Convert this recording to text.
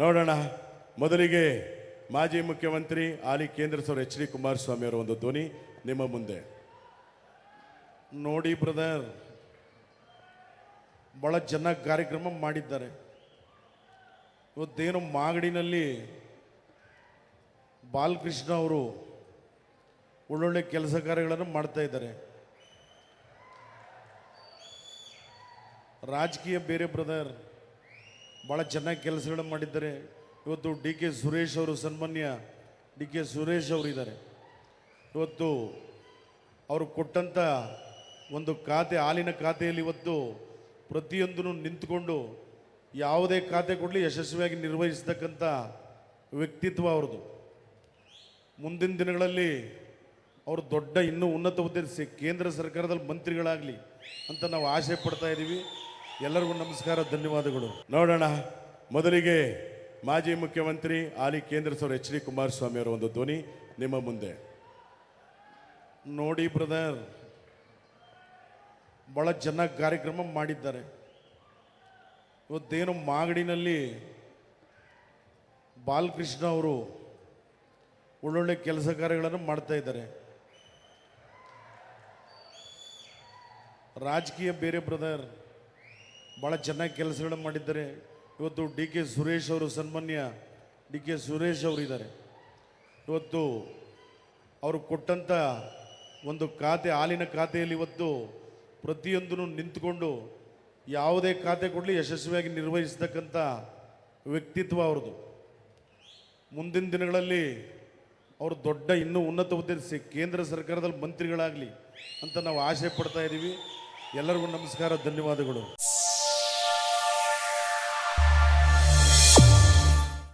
ನೋಡೋಣ. ಮೊದಲಿಗೆ ಮಾಜಿ ಮುಖ್ಯಮಂತ್ರಿ ಹಾಲಿ ಕೇಂದ್ರ ಸಚಿವ ಎಚ್ ಡಿ ಕುಮಾರಸ್ವಾಮಿ ಅವರ ಒಂದು ಧ್ವನಿ ನಿಮ್ಮ ಮುಂದೆ. ನೋಡಿ ಬ್ರದರ್, ಬಹಳ ಚೆನ್ನಾಗಿ ಕಾರ್ಯಕ್ರಮ ಮಾಡಿದ್ದಾರೆ. ಇವತ್ತೇನು ಮಾಗಡಿನಲ್ಲಿ ಬಾಲಕೃಷ್ಣ ಅವರು ಒಳ್ಳೊಳ್ಳೆ ಕೆಲಸ ಕಾರ್ಯಗಳನ್ನು ಮಾಡ್ತಾ ಇದ್ದಾರೆ. ರಾಜಕೀಯ ಬೇರೆ ಬ್ರದರ್, ಭಾಳ ಚೆನ್ನಾಗಿ ಕೆಲಸಗಳನ್ನು ಮಾಡಿದ್ದಾರೆ. ಇವತ್ತು ಡಿ ಕೆ ಸುರೇಶ್ ಅವರು, ಸನ್ಮಾನ್ಯ ಡಿ ಕೆ ಸುರೇಶ್ ಅವರು ಇದ್ದಾರೆ. ಇವತ್ತು ಅವರು ಕೊಟ್ಟಂಥ ಒಂದು ಖಾತೆ, ಹಾಲಿನ ಖಾತೆಯಲ್ಲಿ ಇವತ್ತು ಪ್ರತಿಯೊಂದನ್ನು ನಿಂತುಕೊಂಡು ಯಾವುದೇ ಖಾತೆ ಕೊಡಲಿ ಯಶಸ್ವಿಯಾಗಿ ನಿರ್ವಹಿಸ್ತಕ್ಕಂಥ ವ್ಯಕ್ತಿತ್ವ ಅವ್ರದ್ದು. ಮುಂದಿನ ದಿನಗಳಲ್ಲಿ ಅವರು ದೊಡ್ಡ ಇನ್ನೂ ಉನ್ನತ ಹುದ್ದೆ ಕೇಂದ್ರ ಸರ್ಕಾರದಲ್ಲಿ ಮಂತ್ರಿಗಳಾಗಲಿ ಅಂತ ನಾವು ಆಸೆ ಪಡ್ತಾ ಇದ್ದೀವಿ. ಎಲ್ಲರಿಗೂ ನಮಸ್ಕಾರ, ಧನ್ಯವಾದಗಳು. ನೋಡೋಣ. ಮೊದಲಿಗೆ ಮಾಜಿ ಮುಖ್ಯಮಂತ್ರಿ ಹಾಲಿ ಕೇಂದ್ರ ಸಚಿವ ಎಚ್ ಡಿ ಕುಮಾರಸ್ವಾಮಿ ಅವರ ಒಂದು ಧ್ವನಿ ನಿಮ್ಮ ಮುಂದೆ. ನೋಡಿ ಬ್ರದರ್, ಭಾಳ ಚೆನ್ನಾಗಿ ಕಾರ್ಯಕ್ರಮ ಮಾಡಿದ್ದಾರೆ. ಇವತ್ತೇನು ಮಾಗಡಿನಲ್ಲಿ ಬಾಲಕೃಷ್ಣ ಅವರು ಒಳ್ಳೊಳ್ಳೆ ಕೆಲಸ ಕಾರ್ಯಗಳನ್ನು ಮಾಡ್ತಾ ಇದ್ದಾರೆ. ರಾಜಕೀಯ ಬೇರೆ ಬ್ರದರ್, ಭಾಳ ಚೆನ್ನಾಗಿ ಕೆಲಸಗಳನ್ನು ಮಾಡಿದ್ದಾರೆ. ಇವತ್ತು ಡಿ ಕೆ ಸುರೇಶ್ ಅವರು, ಸನ್ಮಾನ್ಯ ಡಿ ಕೆ ಸುರೇಶ್ ಅವರು ಇದ್ದಾರೆ. ಇವತ್ತು ಅವರು ಕೊಟ್ಟಂಥ ಒಂದು ಖಾತೆ, ಹಾಲಿನ ಖಾತೆಯಲ್ಲಿ ಇವತ್ತು ಪ್ರತಿಯೊಂದನ್ನು ನಿಂತುಕೊಂಡು ಯಾವುದೇ ಖಾತೆ ಕೊಡಲಿ ಯಶಸ್ವಿಯಾಗಿ ನಿರ್ವಹಿಸ್ತಕ್ಕಂಥ ವ್ಯಕ್ತಿತ್ವ ಅವ್ರದ್ದು. ಮುಂದಿನ ದಿನಗಳಲ್ಲಿ ಅವರು ದೊಡ್ಡ ಇನ್ನೂ ಉನ್ನತ ಹುದ್ದೆ ಕೇಂದ್ರ ಸರ್ಕಾರದಲ್ಲಿ ಮಂತ್ರಿಗಳಾಗಲಿ ಅಂತ ನಾವು ಆಸೆ ಪಡ್ತಾ ಇದ್ದೀವಿ. ಎಲ್ಲರಿಗೂ ನಮಸ್ಕಾರ, ಧನ್ಯವಾದಗಳು.